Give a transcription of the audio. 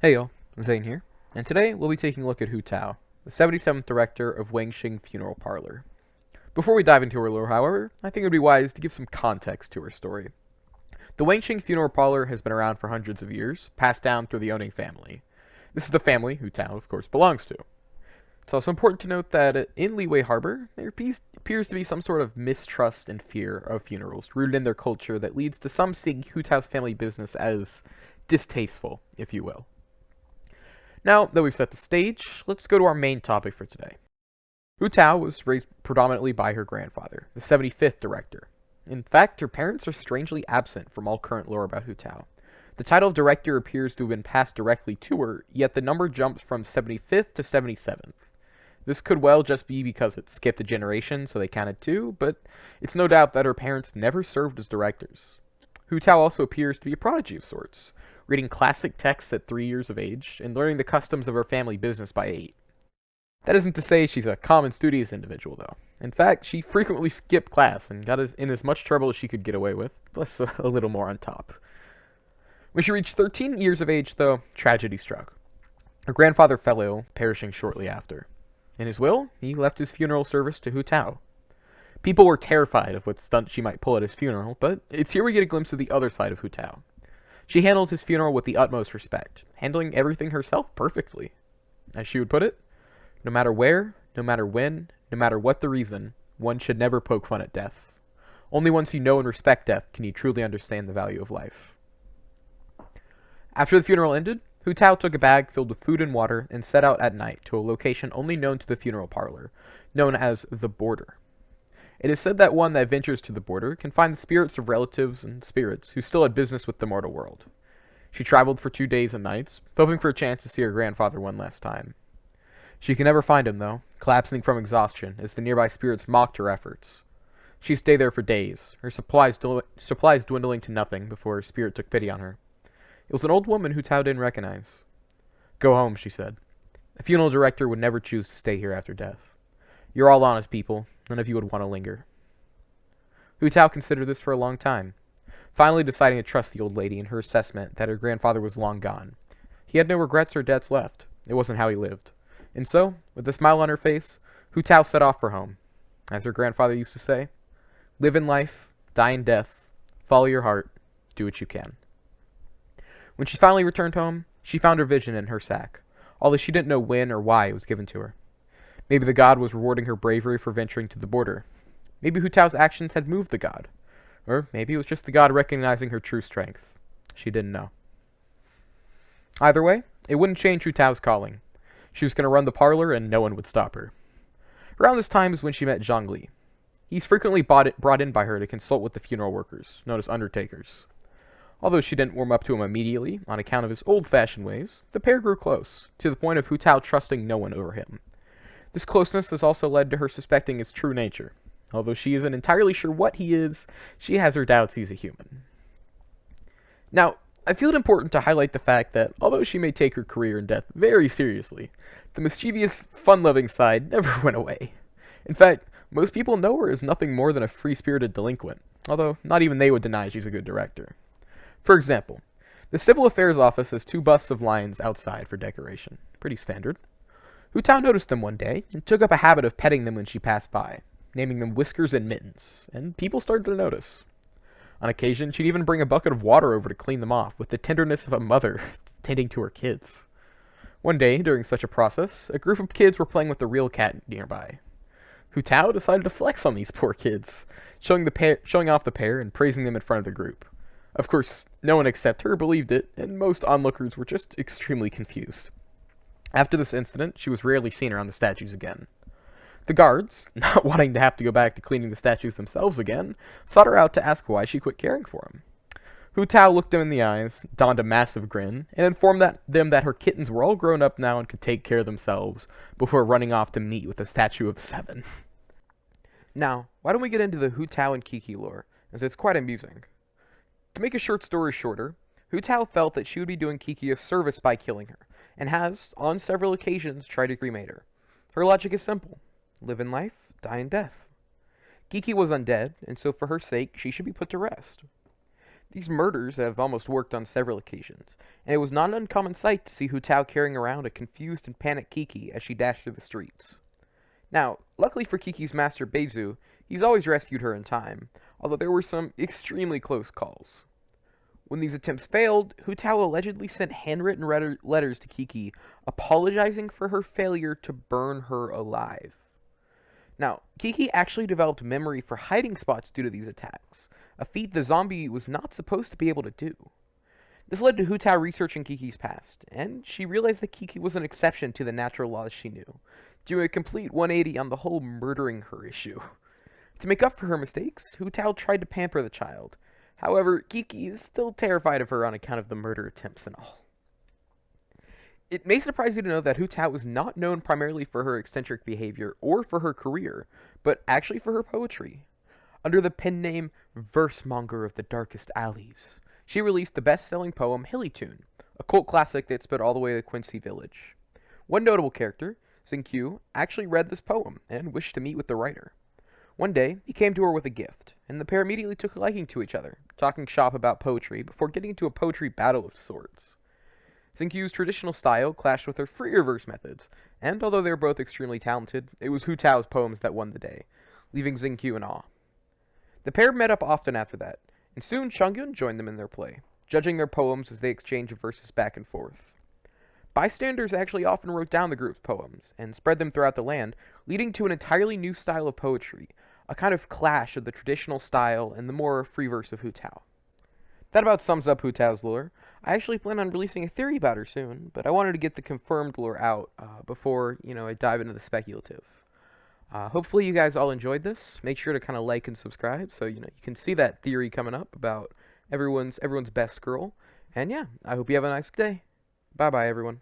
Hey y'all, Zane here, and today we'll be taking a look at Hu Tao, the 77th director of Wangxing Funeral Parlor. Before we dive into her lore, however, I think it would be wise to give some context to her story. The Wangxing Funeral Parlor has been around for hundreds of years, passed down through the owning family. This is the family Hu Tao, of course, belongs to. It's also important to note that in Leeway Harbor, there appears to be some sort of mistrust and fear of funerals rooted in their culture that leads to some seeing Hu Tao's family business as distasteful, if you will. Now that we've set the stage, let's go to our main topic for today. Hu Tao was raised predominantly by her grandfather, the 75th director. In fact, her parents are strangely absent from all current lore about Hu Tao. The title of director appears to have been passed directly to her, yet the number jumps from 75th to 77th. This could well just be because it skipped a generation, so they counted two, but it's no doubt that her parents never served as directors. Hu Tao also appears to be a prodigy of sorts, reading classic texts at 3 years of age, and learning the customs of her family business by 8. That isn't to say she's a calm and studious individual, though. In fact, she frequently skipped class and got in as much trouble as she could get away with, plus a little more on top. When she reached 13 years of age, though, tragedy struck. Her grandfather fell ill, perishing shortly after. In his will, he left his funeral service to Hu Tao. People were terrified of what stunt she might pull at his funeral, but it's here we get a glimpse of the other side of Hu Tao. She handled his funeral with the utmost respect, handling everything herself perfectly. As she would put it, no matter where, no matter when, no matter what the reason, one should never poke fun at death. Only once you know and respect death can you truly understand the value of life. After the funeral ended, Hu Tao took a bag filled with food and water and set out at night to a location only known to the funeral parlor, known as the Border. It is said that one that ventures to the border can find the spirits of relatives and spirits who still had business with the mortal world. She traveled for 2 days and nights, hoping for a chance to see her grandfather one last time. She could never find him, though, collapsing from exhaustion as the nearby spirits mocked her efforts. She stayed there for days, her supplies dwindling to nothing before her spirit took pity on her. It was an old woman who Tao didn't recognize. "Go home," she said. "A funeral director would never choose to stay here after death. You're all honest people. None of you would want to linger." Hu Tao considered this for a long time, finally deciding to trust the old lady in her assessment that her grandfather was long gone. He had no regrets or debts left. It wasn't how he lived. And so, with a smile on her face, Hu Tao set off for home. As her grandfather used to say, "Live in life, die in death, follow your heart, do what you can." When she finally returned home, she found her vision in her sack, although she didn't know when or why it was given to her. Maybe the god was rewarding her bravery for venturing to the border. Maybe Hu Tao's actions had moved the god. Or maybe it was just the god recognizing her true strength. She didn't know. Either way, it wouldn't change Hu Tao's calling. She was going to run the parlor and no one would stop her. Around this time is when she met Zhang Li. He's frequently brought in by her to consult with the funeral workers, known as undertakers. Although she didn't warm up to him immediately, on account of his old-fashioned ways, the pair grew close, to the point of Hu Tao trusting no one over him. This closeness has also led to her suspecting his true nature. Although she isn't entirely sure what he is, she has her doubts he's a human. Now, I feel it important to highlight the fact that, although she may take her career and death very seriously, the mischievous, fun-loving side never went away. In fact, most people know her as nothing more than a free-spirited delinquent, although not even they would deny she's a good director. For example, the Civil Affairs Office has 2 busts of lions outside for decoration. Pretty standard. Hu Tao noticed them one day and took up a habit of petting them when she passed by, naming them Whiskers and Mittens, and people started to notice. On occasion, she'd even bring a bucket of water over to clean them off, with the tenderness of a mother tending to her kids. One day, during such a process, a group of kids were playing with the real cat nearby. Hu Tao decided to flex on these poor kids, showing off the pair and praising them in front of the group. Of course, no one except her believed it, and most onlookers were just extremely confused. After this incident, she was rarely seen around the statues again. The guards, not wanting to have to go back to cleaning the statues themselves again, sought her out to ask why she quit caring for them. Hu Tao looked them in the eyes, donned a massive grin, and informed them that her kittens were all grown up now and could take care of themselves, before running off to meet with the statue of the 7. Now, why don't we get into the Hu Tao and Kiki lore, as it's quite amusing. To make a short story shorter, Hu Tao felt that she would be doing Kiki a service by killing her, and has, on several occasions, tried to cremate her. Her logic is simple. Live in life, die in death. Kiki was undead, and so for her sake, she should be put to rest. These murders have almost worked on several occasions, and it was not an uncommon sight to see Hu Tao carrying around a confused and panicked Kiki as she dashed through the streets. Now, luckily for Kiki's master Beizu, he's always rescued her in time, although there were some extremely close calls. When these attempts failed, Hu Tao allegedly sent handwritten letters to Kiki apologizing for her failure to burn her alive. Now, Kiki actually developed memory for hiding spots due to these attacks, a feat the zombie was not supposed to be able to do. This led to Hu Tao researching Kiki's past, and she realized that Kiki was an exception to the natural laws she knew, doing a complete 180 on the whole murdering her issue. To make up for her mistakes, Hu Tao tried to pamper the child. However, Kiki is still terrified of her on account of the murder attempts and all. It may surprise you to know that Hu Tao was not known primarily for her eccentric behavior or for her career, but actually for her poetry. Under the pen name Versemonger of the Darkest Alleys, she released the best-selling poem Hilly Tune, a cult classic that spread all the way to Quincy Village. One notable character, Xingqiu, actually read this poem and wished to meet with the writer. One day, he came to her with a gift, and the pair immediately took a liking to each other, talking shop about poetry before getting into a poetry battle of sorts. Xingqiu's traditional style clashed with her freer verse methods, and although they were both extremely talented, it was Hu Tao's poems that won the day, leaving Xingqiu in awe. The pair met up often after that, and soon Shangyun joined them in their play, judging their poems as they exchanged verses back and forth. Bystanders actually often wrote down the group's poems, and spread them throughout the land, leading to an entirely new style of poetry, a kind of clash of the traditional style and the more free verse of Hu Tao. That about sums up Hu Tao's lore. I actually plan on releasing a theory about her soon, but I wanted to get the confirmed lore out before, I dive into the speculative. Hopefully you guys all enjoyed this. Make sure to kind of like and subscribe so you can see that theory coming up about everyone's best girl. And yeah, I hope you have a nice day. Bye bye everyone.